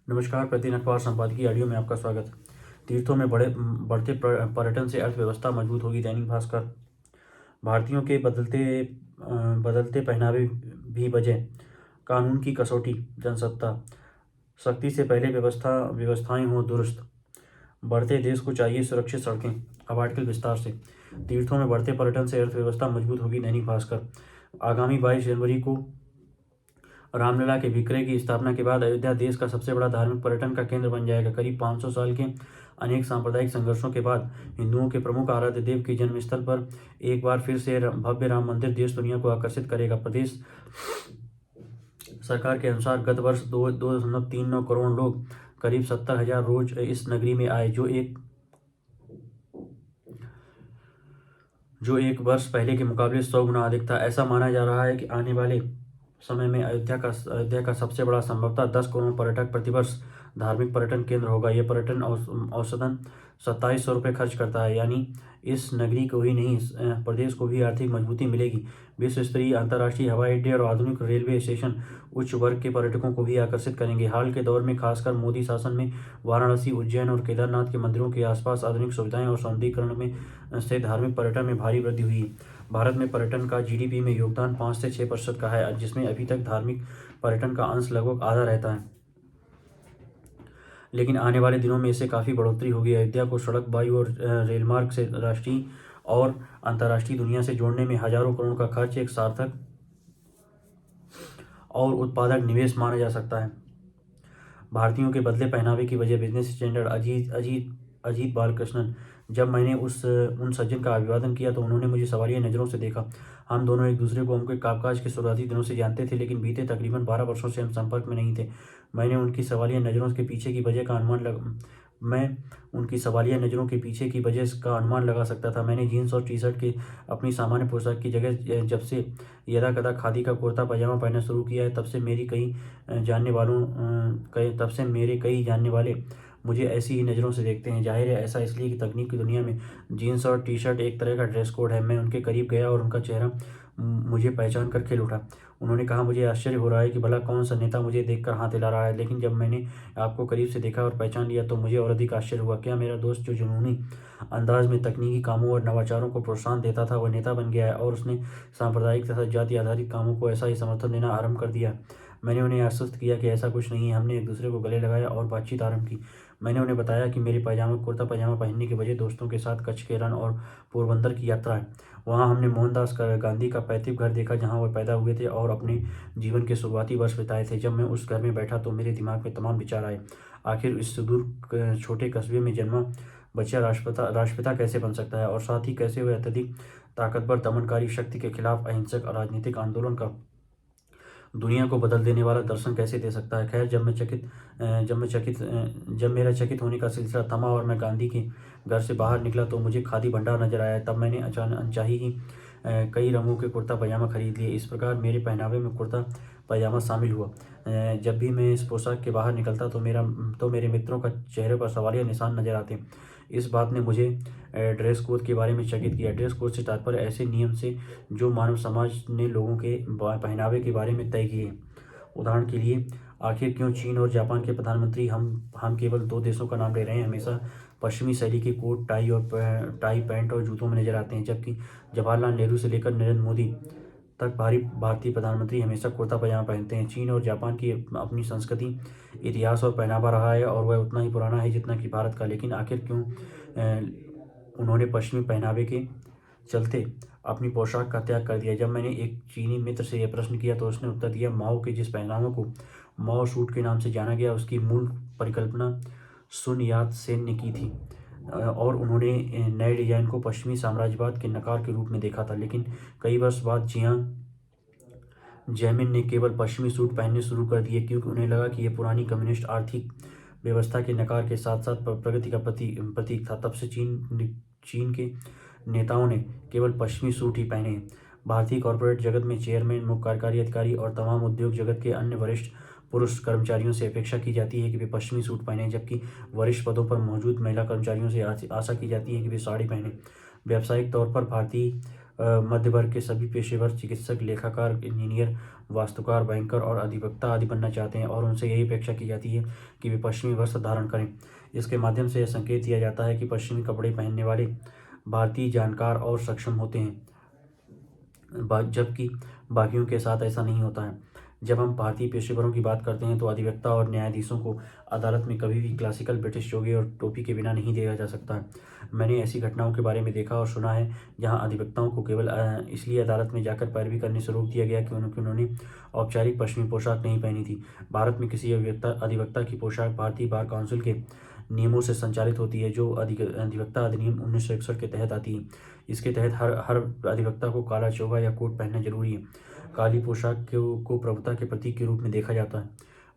नमस्कार, प्रतिदिन अखबार संपादकीय ऑडियो में आपका स्वागत। तीर्थों में बढ़ते पर्यटन से अर्थव्यवस्था मजबूत होगी। दैनिक भास्कर। भारतीयों के बदलते पहनावे भी वजह, कानून की कसौटी, जनसत्ता सख्ती से पहले व्यवस्थाएं हों दुरुस्त, बढ़ते देश को चाहिए सुरक्षित सड़कें। अब आर्टिकल विस्तार से। तीर्थों में बढ़ते पर्यटन से अर्थव्यवस्था मजबूत होगी। दैनिक भास्कर। आगामी 22 जनवरी को रामलला के विक्रय की स्थापना के बाद अयोध्या देश का सबसे बड़ा धार्मिक पर्यटन का केंद्र बन जाएगा। करीब 500 साल के अनेक सांप्रदायिक संघर्षों के बाद हिंदुओं के प्रमुख आराध्य देव के जन्मस्थल पर एक बार फिर से भव्य राम मंदिर देश दुनिया को आकर्षित करेगा। प्रदेश सरकार के अनुसार गत वर्ष 2.39 करोड़ लोग, करीब 70,000 रोज इस नगरी में आए, जो एक वर्ष पहले के मुकाबले 100 गुना अधिक था। ऐसा माना जा रहा है कि आने वाले समय में अयोध्या का सबसे बड़ा, संभवतः 10 करोड़ पर्यटक प्रतिवर्ष धार्मिक पर्यटन केंद्र होगा। यह पर्यटन औसतन 2700 रुपये खर्च करता है, यानी इस नगरी को ही नहीं, प्रदेश को भी आर्थिक मजबूती मिलेगी। विश्व स्तरीय अंतर्राष्ट्रीय हवाई अड्डे और आधुनिक रेलवे स्टेशन उच्च वर्ग के पर्यटकों को भी आकर्षित करेंगे। हाल के दौर में खासकर मोदी शासन में वाराणसी, उज्जैन और केदारनाथ के मंदिरों के आसपास आधुनिक सुविधाएं और सौंदर्यीकरण में से धार्मिक पर्यटन में भारी वृद्धि हुई है। भारत में पर्यटन का जीडीपी में योगदान 5 से 6% का है, जिसमें अभी तक धार्मिक पर्यटन का अंश लगभग आधा रहता है, लेकिन आने वाले दिनों में इससे काफ़ी बढ़ोतरी होगी। अयोध्या को सड़क, वायु और रेलमार्ग से राष्ट्रीय और अंतर्राष्ट्रीय दुनिया से जोड़ने में हजारों करोड़ का खर्च एक सार्थक और उत्पादक निवेश माना जा सकता है। भारतीयों के बदले पहनावे की वजह, बिजनेस स्टैंडर्ड। अजीत बालकृष्णन। जब मैंने उन सज्जन का अभिवादन किया तो उन्होंने मुझे सवालिया नज़रों से देखा। हम दोनों एक दूसरे को उनके कामकाज के शुरुआती दिनों से जानते थे, लेकिन बीते तकरीबन 12 वर्षों से हम संपर्क में नहीं थे। मैं उनकी सवालिया नज़रों के पीछे की वजह का अनुमान लगा सकता था। मैंने जीन्स और टी शर्ट के अपनी सामान्य पोशाक की जगह जब से यदाकदा खादी का कुर्ता पजामा पहनना शुरू किया है, तब से मेरे कई जानने वाले मुझे ऐसी ही नज़रों से देखते हैं। जाहिर है, ऐसा इसलिए कि तकनीक की दुनिया में जीन्स और टी शर्ट एक तरह का ड्रेस कोड है। मैं उनके करीब गया और उनका चेहरा मुझे पहचान कर खिल उठा। उन्होंने कहा, मुझे आश्चर्य हो रहा है कि भला कौन सा नेता मुझे देखकर हाथ हिला रहा है, लेकिन जब मैंने आपको करीब से देखा और पहचान लिया तो मुझे और अधिक आश्चर्य हुआ। क्या मेरा दोस्त, जो जुनूनी अंदाज में तकनीकी कामों और नवाचारों को प्रोत्साहन देता था, वह नेता बन गया है और उसने सांप्रदायिक तथा जाति आधारित कामों को ऐसा ही समर्थन देना आरंभ कर दिया? मैंने उन्हें आश्वस्त किया कि ऐसा कुछ नहीं है। हमने एक दूसरे को गले लगाया और बातचीत आरंभ की। मैंने उन्हें बताया कि मेरे कुर्ता पजामा पहनने की वजह दोस्तों के साथ कच्छ के रण और पोरबंदर की यात्रा है। वहाँ हमने मोहनदास गांधी का पैतृक घर देखा, जहाँ वह पैदा हुए थे और अपने जीवन के शुरुआती वर्ष बिताए थे। जब मैं उस घर में बैठा तो मेरे दिमाग में तमाम विचार आए। आखिर इस सुदूर छोटे कस्बे में जन्मा बच्चा राष्ट्रपिता कैसे बन सकता है, और साथ ही कैसे वह अत्यधिक ताकतवर दमनकारी शक्ति के खिलाफ अहिंसक राजनीतिक आंदोलन का दुनिया को बदल देने वाला दर्शन कैसे दे सकता है। खैर, जब मेरा चकित होने का सिलसिला थमा और मैं गांधी के घर से बाहर निकला तो मुझे खादी भंडार नजर आया। तब मैंने अनचाही ही कई रंगों के कुर्ता पजामा खरीद लिए। इस प्रकार मेरे पहनावे में कुर्ता पजामा शामिल हुआ। जब भी मैं इस पोशाक के बाहर निकलता तो मेरे मित्रों का चेहरे पर सवालिया निशान नजर आते। इस बात ने मुझे ड्रेस कोड के बारे में चकित किया। ड्रेस कोड से तात्पर्य ऐसे नियम से जो मानव समाज ने लोगों के पहनावे के बारे में तय किए। उदाहरण के लिए, आखिर क्यों चीन और जापान के प्रधानमंत्री, हम केवल 2 देशों का नाम ले रहे हैं, हमेशा पश्चिमी शैली के कोट, टाई, पैंट और जूतों में नजर आते हैं, जबकि जवाहरलाल नेहरू से लेकर नरेंद्र मोदी तक भारतीय प्रधानमंत्री हमेशा कुर्ता पजामा पहनते हैं। चीन और जापान की अपनी संस्कृति, इतिहास और पहनावा रहा है और वह उतना ही पुराना है जितना कि भारत का। लेकिन आखिर क्यों उन्होंने पश्चिमी पहनावे के चलते अपनी पोशाक का त्याग कर दिया? जब मैंने एक चीनी मित्र से यह प्रश्न किया तो उसने उत्तर दिया, माओ के जिस पहनावे को माओ सूट के नाम से जाना गया, उसकी मूल परिकल्पना सुन यात सेन ने की थी और उन्होंने नए डिजाइन को पश्चिमी साम्राज्यवाद के नकार के रूप में देखा था। लेकिन कई वर्ष बाद जियांग जैमिन ने केवल पश्चिमी सूट पहनने शुरू कर दिए, क्योंकि उन्हें लगा कि यह पुरानी कम्युनिस्ट आर्थिक व्यवस्था के नकार के साथ साथ प्रगति का प्रतीक था। तब से चीन के नेताओं ने केवल पश्चिमी सूट ही पहने हैं। भारतीय कॉरपोरेट जगत में चेयरमैन, मुख्य कार्यकारी अधिकारी और तमाम उद्योग जगत के अन्य वरिष्ठ पुरुष कर्मचारियों से अपेक्षा की जाती है कि वे पश्चिमी सूट पहने, जबकि वरिष्ठ पदों पर मौजूद महिला कर्मचारियों से आशा की जाती है कि वे साड़ी पहने। व्यावसायिक तौर पर भारतीय मध्य वर्ग के सभी पेशेवर चिकित्सक, लेखाकार, इंजीनियर, वास्तुकार, बैंकर और अधिवक्ता आदि बनना चाहते हैं और उनसे यही अपेक्षा की जाती है कि वे पश्चिमी वस्त्र धारण करें। इसके माध्यम से यह संकेत दिया जाता है कि पश्चिमी कपड़े पहनने वाले भारतीय जानकार और सक्षम होते हैं, जबकि बाकियों के साथ ऐसा नहीं होता है। जब हम भारतीय पेशेवरों की बात करते हैं तो अधिवक्ता और न्यायाधीशों को अदालत में कभी भी क्लासिकल ब्रिटिश जोगे और टोपी के बिना नहीं देखा जा सकता है। मैंने ऐसी घटनाओं के बारे में देखा और सुना है जहां अधिवक्ताओं को केवल इसलिए अदालत में जाकर पैरवी करने से रोक दिया गया कि उन्होंने औपचारिक पश्चिमी पोशाक नहीं पहनी थी। भारत में किसी अधिवक्ता की पोशाक भारतीय बार काउंसिल के नियमों से संचालित होती है, जो अधिवक्ता अधिनियम 1961 के तहत आती है। इसके तहत हर अधिवक्ता को काला चोगा या कोट पहनना जरूरी है। काली पोशाक को प्रभुता के प्रतीक के रूप में देखा जाता है।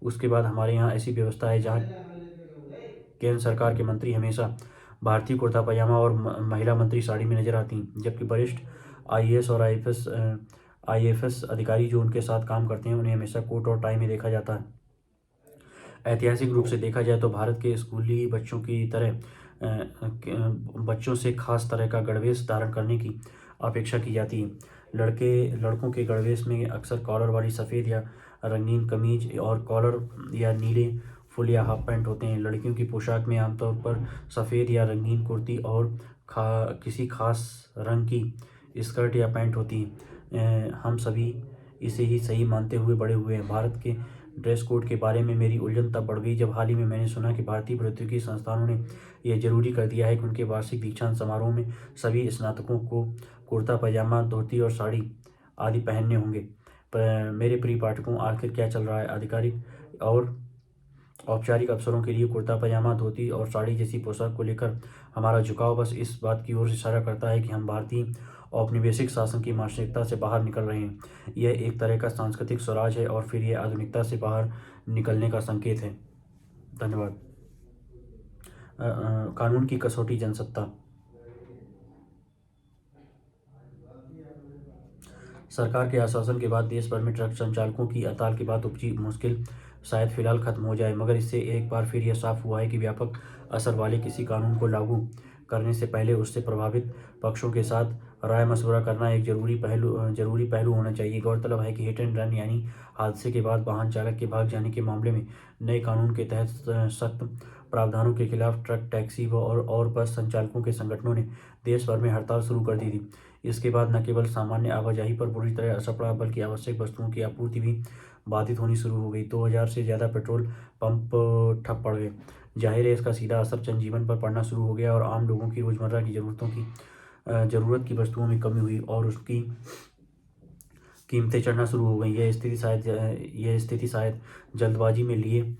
उसके बाद हमारे यहाँ ऐसी व्यवस्था है जहाँ केंद्र सरकार के मंत्री हमेशा भारतीय कुर्ता पजामा और महिला मंत्री साड़ी में नजर आती हैं, जबकि वरिष्ठ आईएएस और आईएफएस अधिकारी जो उनके साथ काम करते हैं उन्हें हमेशा कोट और टाई में देखा जाता है। ऐतिहासिक रूप से देखा जाए तो भारत के स्कूली बच्चों की तरह बच्चों से खास तरह का गणवेश धारण करने की अपेक्षा की जाती है। लड़कों के गणवेश में अक्सर कॉलर वाली सफ़ेद या रंगीन कमीज और कॉलर या नीले फुल या हाफ पैंट होते हैं। लड़कियों की पोशाक में आमतौर पर सफ़ेद या रंगीन कुर्ती और किसी खास रंग की स्कर्ट या पैंट होती है। हम सभी इसे ही सही मानते हुए बड़े हुए हैं। भारत के ड्रेस कोड के बारे में मेरी उलझन तब बढ़ गई जब हाल ही में मैंने सुना कि भारतीय प्रौद्योगिकी संस्थानों ने यह जरूरी कर दिया है कि उनके वार्षिक दीक्षांत समारोह में सभी स्नातकों को कुर्ता पजामा, धोती और साड़ी आदि पहनने होंगे। पर मेरे प्रिय पाठकों, आखिर क्या चल रहा है? आधिकारिक और औपचारिक अवसरों के लिए कुर्ता पजामा, धोती और साड़ी जैसी पोशाक को लेकर हमारा झुकाव बस इस बात की ओर इशारा करता है कि हम भारतीय औपनिवेशिक शासन की मानसिकता से बाहर निकल रहे हैं। यह एक तरह का सांस्कृतिक स्वराज है और फिर यह आधुनिकता से बाहर निकलने का संकेत है। धन्यवाद। कानून की कसौटी, जनसत्ता। सरकार के आश्वासन के बाद देश भर में ट्रक संचालकों की हड़ताल के बाद उपजी मुश्किल शायद फिलहाल खत्म हो जाए, मगर इससे एक बार फिर यह साफ हुआ है कि व्यापक असर वाले किसी कानून को लागू करने से पहले उससे प्रभावित पक्षों के साथ राय मशवरा करना एक जरूरी पहलू होना चाहिए। गौरतलब है कि हिट एंड रन यानी हादसे के बाद वाहन चालक के भाग जाने के मामले में नए कानून के तहत सख्त प्रावधानों के खिलाफ ट्रक, टैक्सी और बस संचालकों के संगठनों ने देश भर में हड़ताल शुरू कर दी थी। इसके बाद न केवल सामान्य आवाजाही पर बुरी तरह असर पड़ा, बल्कि आवश्यक वस्तुओं की आपूर्ति भी बाधित होनी शुरू हो गई। 2000 से ज़्यादा पेट्रोल पंप ठप पड़ गए। जाहिर है, इसका सीधा असर जनजीवन पर पड़ना शुरू हो गया और आम लोगों की रोज़मर्रा की ज़रूरत की वस्तुओं में कमी हुई और उसकी कीमतें चढ़ना शुरू हो गई। यह स्थिति शायद जल्दबाजी में लिए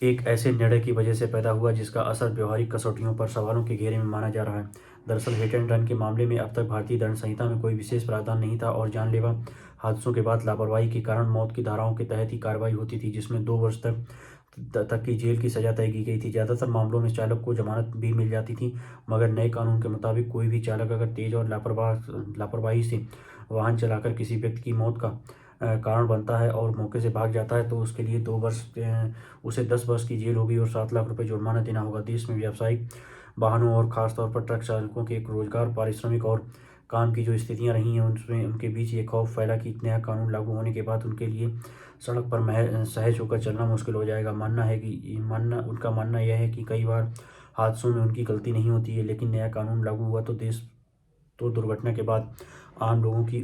एक ऐसे निर्णय की वजह से पैदा हुआ जिसका असर व्यवहारिक कसौटियों पर सवालों के घेरे में माना जा रहा है। दरअसल हिट एंड रन के मामले में अब तक भारतीय दंड संहिता में कोई विशेष प्रावधान नहीं था और जानलेवा हादसों के बाद लापरवाही के कारण मौत की धाराओं के तहत ही कार्रवाई होती थी, जिसमें 2 वर्ष तक की जेल की सजा तय की गई थी। ज़्यादातर मामलों में चालक को जमानत भी मिल जाती थी, मगर नए कानून के मुताबिक कोई भी चालक अगर तेज और लापरवाही से वाहन चलाकर किसी व्यक्ति की मौत का कारण बनता है और मौके से भाग जाता है तो उसके लिए 2 वर्ष उसे 10 वर्ष की जेल होगी और 7 लाख रुपए जुर्माना देना होगा। देश में व्यावसायिक वाहनों और खासतौर पर ट्रक चालकों के रोजगार, पारिश्रमिक और काम की जो स्थितियां रही हैं उनमें उनके बीच ये खौफ फैला कि नया कानून लागू होने के बाद उनके लिए सड़क पर सहज होकर चलना मुश्किल हो जाएगा। उनका मानना यह है कि कई बार हादसों में उनकी गलती नहीं होती है, लेकिन नया कानून लागू हुआ तो दुर्घटना के बाद आम लोगों की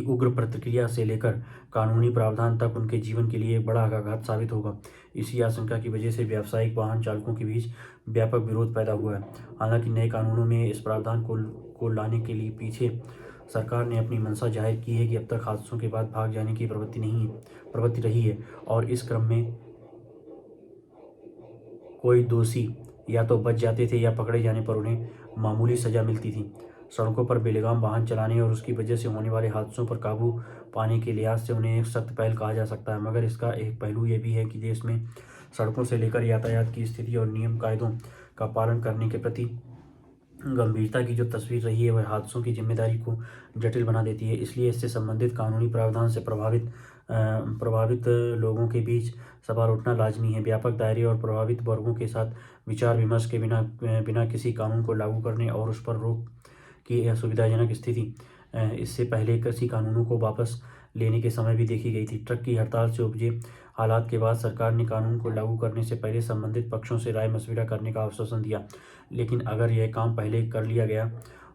उग्र प्रतिक्रिया से लेकर कानूनी प्रावधान तक उनके जीवन के लिए एक बड़ा आघात साबित होगा। इसी आशंका की वजह से व्यावसायिक वाहन चालकों के बीच व्यापक विरोध पैदा हुआ है। हालांकि नए कानूनों में इस प्रावधान को लाने के लिए पीछे सरकार ने अपनी मंशा जाहिर की है कि अब तक हादसों के बाद भाग जाने की प्रवृत्ति रही है और इस क्रम में कोई दोषी या तो बच जाते थे या पकड़े जाने पर उन्हें मामूली सजा मिलती थी। सड़कों पर बेलगाम वाहन चलाने और उसकी वजह से होने वाले हादसों पर काबू पाने के लिहाज से उन्हें एक सख्त पहल कहा जा सकता है, मगर इसका एक पहलू ये भी है कि देश में सड़कों से लेकर यातायात की स्थिति और नियम कायदों का पालन करने के प्रति गंभीरता की जो तस्वीर रही है वह हादसों की जिम्मेदारी को जटिल बना देती है। इसलिए इससे संबंधित कानूनी प्रावधान से प्रभावित लोगों के बीच सवाल उठना लाजमी है। व्यापक दायरे और प्रभावित वर्गों के साथ विचार विमर्श के बिना किसी कानून को लागू करने और उस पर रोक की असुविधाजनक स्थिति इससे पहले कृषि कानूनों को वापस लेने के समय भी देखी गई थी। ट्रक की हड़ताल से उपजे हालात के बाद सरकार ने कानून को लागू करने से पहले संबंधित पक्षों से राय मशविरा करने का आश्वासन दिया, लेकिन अगर यह काम पहले कर लिया गया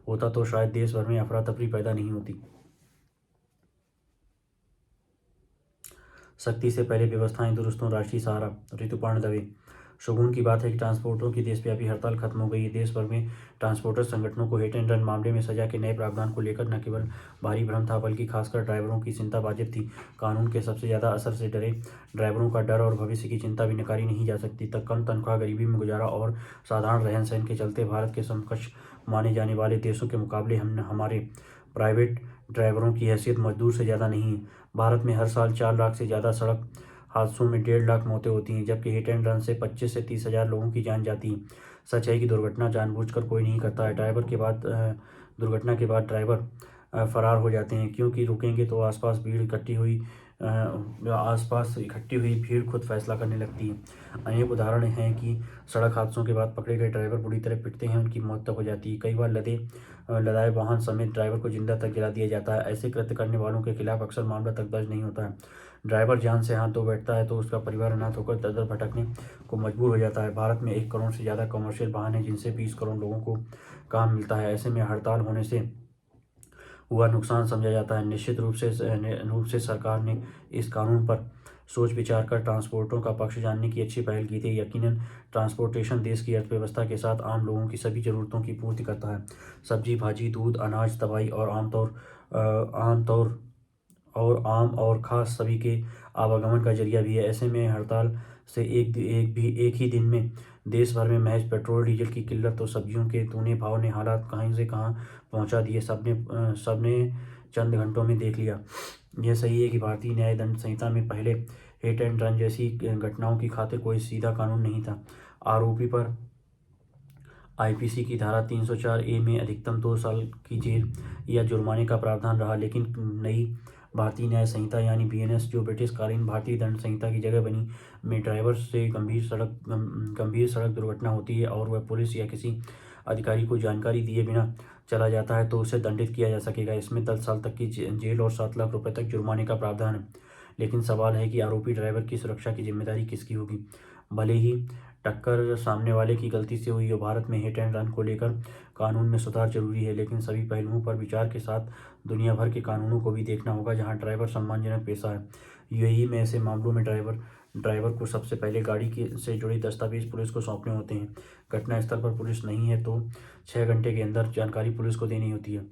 होता तो शायद देश भर में अफरा तफरी पैदा नहीं होती। सख्ती से पहले व्यवस्थाएं दुरुस्त हों, राष्ट्रीय सहारा। ऋतुपर्ण दवे। शगुन की बात है कि ट्रांसपोर्टरों की देशव्यापी हड़ताल खत्म हो गई है। देश भर में ट्रांसपोर्टर संगठनों को हिट एंड रन मामले में सजा के नए प्रावधान को लेकर न केवल भारी भ्रम था, बल्कि खासकर ड्राइवरों की चिंता वाजिब थी। कानून के सबसे ज़्यादा असर से डरे ड्राइवरों का डर और भविष्य की चिंता भी नकारी नहीं जा सकती। तक कम तनख्वाह, गरीबी में गुजारा और साधारण रहन सहन के चलते भारत के समकक्ष माने जाने वाले देशों के मुकाबले हमारे प्राइवेट ड्राइवरों की हैसियत मजदूर से ज़्यादा नहीं है। भारत में हर साल 4 लाख से ज़्यादा सड़क हादसों में 1.5 लाख मौतें होती हैं, जबकि हिट एंड रन से 25 से 30 हज़ार लोगों की जान जाती है। सच है कि दुर्घटना जानबूझकर कोई नहीं करता है। दुर्घटना के बाद ड्राइवर फरार हो जाते हैं, क्योंकि रुकेंगे तो आसपास इकट्ठी हुई भीड़ खुद फैसला करने लगती है। अनेक उदाहरण हैं कि सड़क हादसों के बाद पकड़े गए ड्राइवर बुरी तरह पिटते हैं, उनकी मौत तक हो जाती है। कई बार लदाए वाहन समेत ड्राइवर को जिंदा तक जला दिया जाता है। ऐसे कृत्य करने वालों के खिलाफ अक्सर मामला तक दर्ज नहीं होता है। ड्राइवर जान से हाथ धो बैठता है तो उसका परिवार अनाथ होकर दर दर भटकने को मजबूर हो जाता है। भारत में 1 करोड़ से ज़्यादा कमर्शियल वाहन हैं, जिनसे 20 करोड़ लोगों को काम मिलता है। ऐसे में हड़ताल होने से हुआ नुकसान समझा जाता है। निश्चित रूप से सरकार ने इस कानून पर सोच विचार कर ट्रांसपोर्टरों का पक्ष जानने की अच्छी पहल की थी। यकीनन ट्रांसपोर्टेशन देश की अर्थव्यवस्था के साथ आम लोगों की सभी ज़रूरतों की पूर्ति करता है। सब्जी, भाजी, दूध, अनाज, दवाई और आम और खास सभी के आवागमन का जरिया भी है। ऐसे में हड़ताल से एक ही दिन में देश भर में महज पेट्रोल डीजल की किल्लत तो सब्जियों के दूने भाव ने हालात कहीं से कहाँ पहुँचा दिए, सबने चंद घंटों में देख लिया। यह सही है कि भारतीय न्याय दंड संहिता में पहले हिट एंड रन जैसी घटनाओं की खातिर कोई सीधा कानून नहीं था। आरोपी पर आईपीसी की धारा 304A में अधिकतम 2 साल की जेल या जुर्माने का प्रावधान रहा, लेकिन नई भारतीय न्याय संहिता यानी बीएनएस, जो ब्रिटिश कालीन भारतीय दंड संहिता की जगह बनी, में ड्राइवर से गंभीर सड़क दुर्घटना होती है और वह पुलिस या किसी अधिकारी को जानकारी दिए बिना चला जाता है तो उसे दंडित किया जा सकेगा। इसमें 10 साल तक की जेल और 7 लाख रुपए तक जुर्माने का प्रावधान है। लेकिन सवाल है कि आरोपी ड्राइवर की सुरक्षा की जिम्मेदारी किसकी होगी? भले ही टक्कर सामने वाले की गलती से हुई हो, भारत में हिट एंड रन को लेकर कानून में सुधार जरूरी है, लेकिन सभी पहलुओं पर विचार के साथ दुनिया भर के कानूनों को भी देखना होगा जहां ड्राइवर सम्मानजनक पेशा है। यूएई में ऐसे मामलों में ड्राइवर को सबसे पहले गाड़ी से जुड़े दस्तावेज पुलिस को सौंपने होते हैं। घटना स्थल पर पुलिस नहीं है तो 6 घंटे के अंदर जानकारी पुलिस को देनी होती है।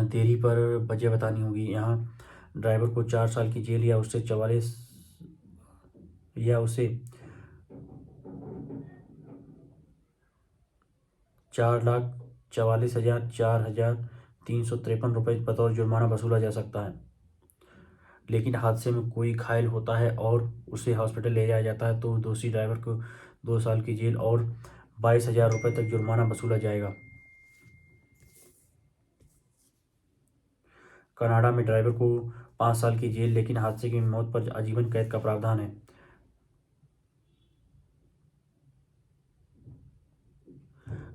देरी पर वजह बतानी होगी। यहाँ ड्राइवर को 4 साल की जेल या उससे 4,44,4,353 रुपये बतौर जुर्माना वसूला जा सकता है। लेकिन हादसे में कोई घायल होता है और उसे हॉस्पिटल ले जाया जाता है तो दोषी ड्राइवर को 2 साल की जेल और 22,000 रुपये तक जुर्माना वसूला जाएगा। कनाडा में ड्राइवर को 5 साल की जेल, लेकिन हादसे की मौत पर आजीवन कैद का प्रावधान है।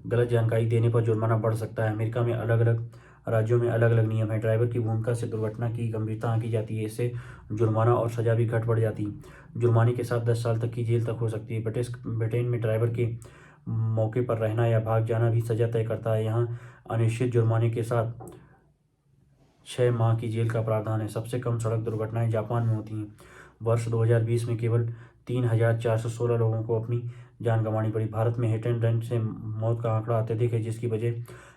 गलत जानकारी देने पर जुर्माना बढ़ सकता है। अमेरिका में अलग अलग राज्यों में अलग अलग नियम है। ड्राइवर की भूमिका से दुर्घटना की गंभीरता आंकी जाती है। इससे जुर्माना और सजा भी घट बढ़ जाती है। जुर्माने के साथ 10 साल तक की जेल तक हो सकती है। ब्रिटेन में ड्राइवर के मौके पर रहना या भाग जाना भी सजा तय करता है। यहाँ अनिश्चित जुर्माने के साथ 6 माह की जेल का प्रावधान है। सबसे कम सड़क दुर्घटनाएं जापान में होती हैं। वर्ष 2020 में केवल 3,416 लोगों को अपनी जान गंवानी पड़ी। भारत में हिट एंड रन से मौत का आंकड़ा अत्यधिक है, जिसकी वजह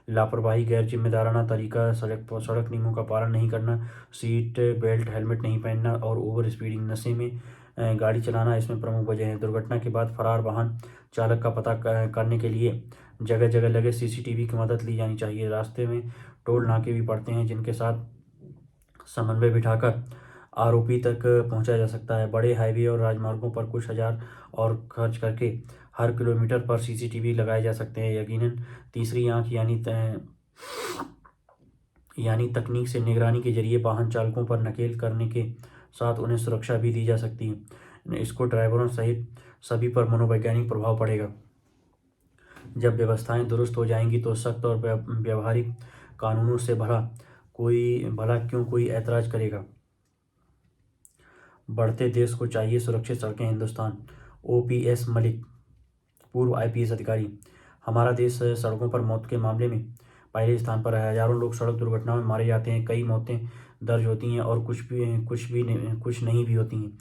लापरवाही, गैर जिम्मेदाराना तरीका, सड़क नियमों का पालन नहीं करना, सीट बेल्ट, हेलमेट नहीं पहनना और ओवर स्पीडिंग, नशे में गाड़ी चलाना इसमें प्रमुख वजह है। दुर्घटना के बाद फरार वाहन चालक का पता करने के लिए जगह जगह लगे सीसीटीवी की मदद ली जानी चाहिए। रास्ते में टोल नाके भी पड़ते हैं, जिनके साथ समन्वय बिठाकर आरोपी तक पहुंचा जा सकता है। बड़े हाईवे और राजमार्गों पर कुछ हजार और खर्च करके हर किलोमीटर पर सीसीटीवी लगाए जा सकते हैं। यकीनन तीसरी आंख यानी तकनीक से निगरानी के जरिए वाहन चालकों पर नकेल करने के साथ उन्हें सुरक्षा भी दी जा सकती है। इसको ड्राइवरों सहित सभी पर मनोवैज्ञानिक प्रभाव पड़ेगा। जब व्यवस्थाएं दुरुस्त हो जाएंगी तो सख्त और व्यवहारिक कानूनों से भला क्यों कोई ऐतराज़ करेगा। बढ़ते देश को चाहिए सुरक्षित सड़कें। हिंदुस्तान। ओपीएस मलिक, पूर्व आईपीएस अधिकारी। हमारा देश सड़कों पर मौत के मामले में पहले स्थान पर है। हजारों लोग सड़क दुर्घटनाओं में मारे जाते हैं। कई मौतें दर्ज होती हैं और कुछ नहीं भी होती हैं।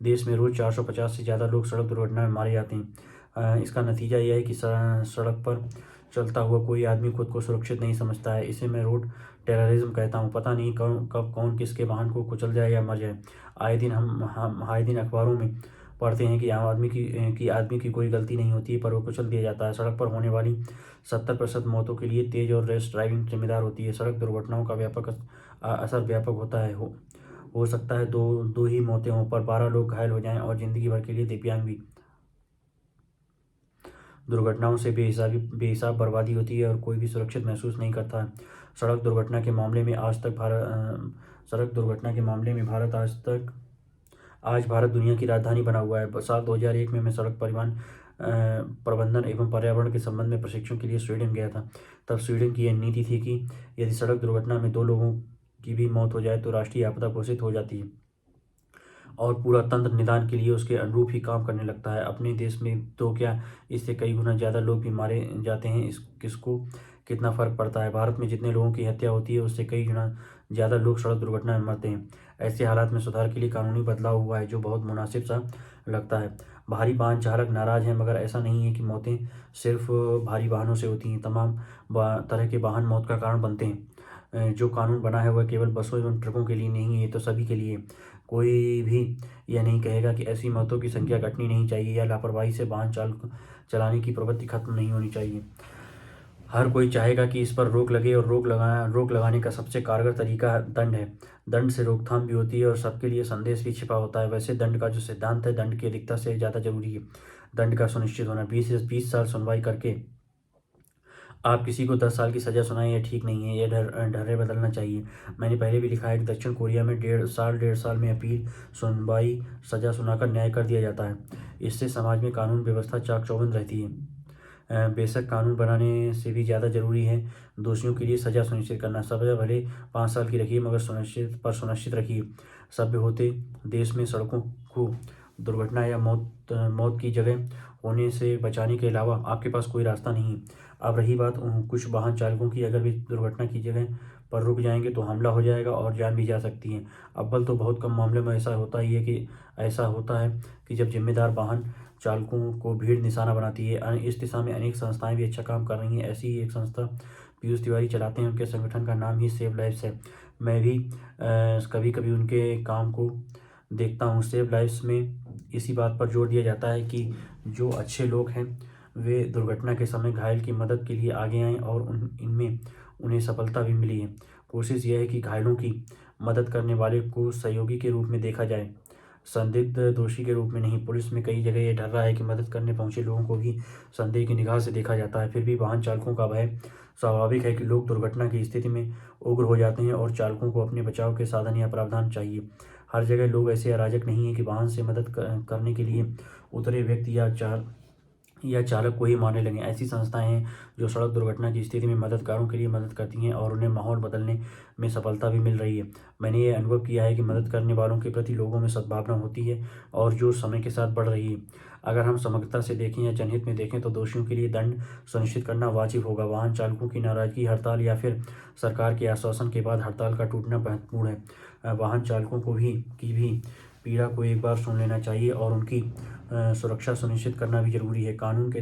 देश में रोज़ 450 से ज़्यादा लोग सड़क दुर्घटना में मारे जाते हैं। इसका नतीजा यह है कि सड़क पर चलता हुआ कोई आदमी खुद को सुरक्षित नहीं समझता है। इसे मैं रोड टेररिज्म कहता हूँ। पता नहीं कब कौन किसके वाहन को कुचल जाए या मर जाए। आए दिन अखबारों में पढ़ते हैं कि आम आदमी की कोई गलती नहीं होती है, पर वो कुचल दिया जाता है। सड़क पर होने वाली 70% मौतों के लिए तेज़ और रैश ड्राइविंग जिम्मेदार होती है। सड़क दुर्घटनाओं का असर व्यापक होता है। हो सकता है दो ही मौतें हों, पर 12 लोग घायल हो जाएं और ज़िंदगी भर के लिए दिव्यांग भी। दुर्घटनाओं से बेहिसाब बर्बादी होती है और कोई भी सुरक्षित महसूस नहीं करता है। सड़क दुर्घटना के मामले में आज भारत दुनिया की राजधानी बना हुआ है। साल 2001 में मैं सड़क परिवहन प्रबंधन एवं पर्यावरण के संबंध में प्रशिक्षण के लिए स्वीडन गया था। तब स्वीडन की यह नीति थी कि यदि सड़क दुर्घटना में 2 लोगों की भी मौत हो जाए तो राष्ट्रीय आपदा घोषित हो जाती है और पूरा तंत्र निदान के लिए उसके अनुरूप ही काम करने लगता है। अपने देश में तो क्या, इससे कई गुना ज़्यादा लोग भी मारे जाते हैं। किसको कितना फ़र्क पड़ता है। भारत में जितने लोगों की हत्या होती है उससे कई गुना ज़्यादा लोग सड़क दुर्घटना में मरते हैं। ऐसे हालात में सुधार के लिए कानूनी बदलाव हुआ है जो बहुत मुनासिब सा लगता है। भारी वाहन चालक नाराज़ हैं, मगर ऐसा नहीं है कि मौतें सिर्फ भारी वाहनों से होती हैं। तमाम तरह के वाहन मौत का कारण बनते हैं। जो कानून बना है वह केवल बसों एवं ट्रकों के लिए नहीं है, ये तो सभी के लिए। कोई भी यह नहीं कहेगा कि ऐसी मौतों की संख्या घटनी नहीं चाहिए या लापरवाही से वाहन चलाने की प्रवृत्ति खत्म नहीं होनी चाहिए। हर कोई चाहेगा कि इस पर रोक लगे और रोक लगाने का सबसे कारगर तरीका दंड है। दंड से रोकथाम भी होती है और सबके लिए संदेश भी छिपा होता है। वैसे दंड का जो सिद्धांत है, दंड की अधिकता से ज़्यादा जरूरी है दंड का सुनिश्चित होना। 20 साल सुनवाई करके आप किसी को 10 साल की सज़ा सुनाएं, यह ठीक नहीं है। यह ढर्रे बदलना चाहिए। मैंने पहले भी लिखा है कि दक्षिण कोरिया में 1.5 साल में अपील सुनवाई सज़ा सुनाकर न्याय कर दिया जाता है। इससे समाज में कानून व्यवस्था चाक चौबंद रहती है। बेशक कानून बनाने से भी ज़्यादा ज़रूरी है दोषियों के लिए सज़ा सुनिश्चित करना। सज़ा भले 5 साल की रखिए, मगर सुनिश्चित रखिए। सभ्य होते देश में सड़कों को दुर्घटना या मौत की जगह होने से बचाने के अलावा आपके पास कोई रास्ता नहीं। अब रही बात कुछ वाहन चालकों की, अगर भी दुर्घटना की जगह पर रुक जाएंगे तो हमला हो जाएगा और जान भी जा सकती है। अव्वल तो बहुत कम मामले में ऐसा होता है कि जब जिम्मेदार वाहन चालकों को भीड़ निशाना बनाती है। इस दिशा में अनेक संस्थाएं भी अच्छा काम कर रही हैं। ऐसी ही एक संस्था पीयूष तिवारी चलाते हैं। उनके संगठन का नाम ही सेव लाइफ्स है। मैं भी कभी कभी उनके काम को देखता हूँ। सेव लाइफ्स में इसी बात पर जोर दिया जाता है कि जो अच्छे लोग हैं वे दुर्घटना के समय घायल की मदद के लिए आगे आएँ और इनमें उन्हें सफलता भी मिली है। कोशिश यह है कि घायलों की मदद करने वाले को सहयोगी के रूप में देखा जाए, संदिग्ध दोषी के रूप में नहीं। पुलिस में कई जगह यह डर रहा है कि मदद करने पहुंचे लोगों को भी संदेह की निगाह से देखा जाता है। फिर भी वाहन चालकों का भय स्वाभाविक है कि लोग दुर्घटना की स्थिति में उग्र हो जाते हैं और चालकों को अपने बचाव के साधन या प्रावधान चाहिए। हर जगह लोग ऐसे अराजक नहीं है कि वाहन से मदद करने के लिए उतरे व्यक्ति या चालक को ही मारने लगे। ऐसी संस्थाएं हैं जो सड़क दुर्घटना की स्थिति में मददगारों के लिए मदद करती हैं और उन्हें माहौल बदलने में सफलता भी मिल रही है। मैंने ये अनुभव किया है कि मदद करने वालों के प्रति लोगों में सद्भावना होती है और जो समय के साथ बढ़ रही है। अगर हम समग्रता से देखें या जनहित में देखें तो दोषियों के लिए दंड सुनिश्चित करना वाजिब होगा। वाहन चालकों की नाराजगी, हड़ताल या फिर सरकार के आश्वासन के बाद हड़ताल का टूटना महत्वपूर्ण है। वाहन चालकों की भी पीड़ा को एक बार सुन लेना चाहिए और उनकी सुरक्षा सुनिश्चित करना भी जरूरी है। कानून के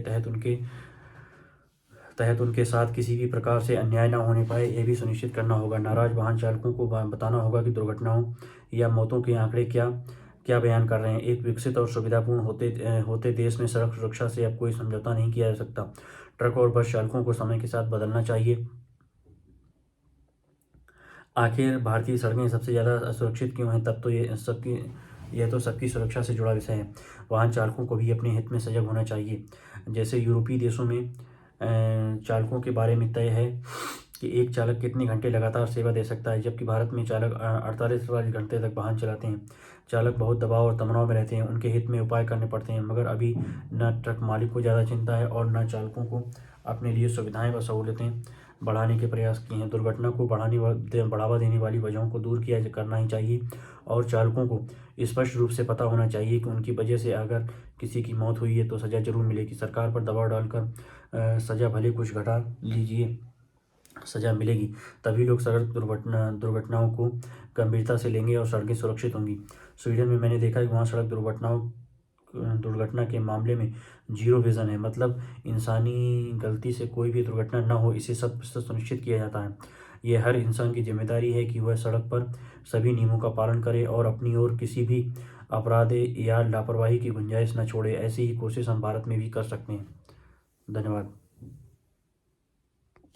तहत उनके साथ किसी भी प्रकार से अन्याय न होने पाए, यह भी सुनिश्चित करना होगा। नाराज वाहन चालकों को बताना होगा कि दुर्घटनाओं या मौतों के आंकड़े क्या बयान कर रहे हैं। एक विकसित और सुविधापूर्ण होते देश में सड़क सुरक्षा से अब कोई समझौता नहीं किया जा सकता। ट्रक और बस चालकों को समय के साथ बदलना चाहिए। आखिर भारतीय सड़कें सबसे ज़्यादा असुरक्षित क्यों हैं? तब तो यह तो सबकी सुरक्षा से जुड़ा विषय है। वाहन चालकों को भी अपने हित में सजग होना चाहिए। जैसे यूरोपीय देशों में चालकों के बारे में तय है कि एक चालक कितने घंटे लगातार सेवा दे सकता है, जबकि भारत में चालक 48 घंटे तक वाहन चलाते हैं। चालक बहुत दबाव और तनाव में रहते हैं, उनके हित में उपाय करने पड़ते हैं, मगर अभी न ट्रक मालिक को ज़्यादा चिंता है और न चालकों को अपने लिए सुविधाएं व सहूलतें बढ़ाने के प्रयास किए हैं। दुर्घटना को बढ़ावा देने वाली वजहों को दूर किया करना ही चाहिए और चालकों को स्पष्ट रूप से पता होना चाहिए कि उनकी वजह से अगर किसी की मौत हुई है तो सज़ा जरूर मिलेगी। सरकार पर दबाव डालकर सज़ा भले कुछ घटा लीजिए, सज़ा मिलेगी, तभी लोग सड़क दुर्घटनाओं को गंभीरता से लेंगे और सड़कें सुरक्षित होंगी। स्वीडन में मैंने देखा है कि वहाँ सड़क दुर्घटना के मामले में जीरो विज़न है, मतलब इंसानी गलती से कोई भी दुर्घटना ना हो, इसे 100% सुनिश्चित किया जाता है। ये हर इंसान की जिम्मेदारी है कि वह सड़क पर सभी नियमों का पालन करे और अपनी ओर किसी भी अपराध या लापरवाही की गुंजाइश न छोड़े। ऐसी ही कोशिश हम भारत में भी कर सकते हैं। धन्यवाद।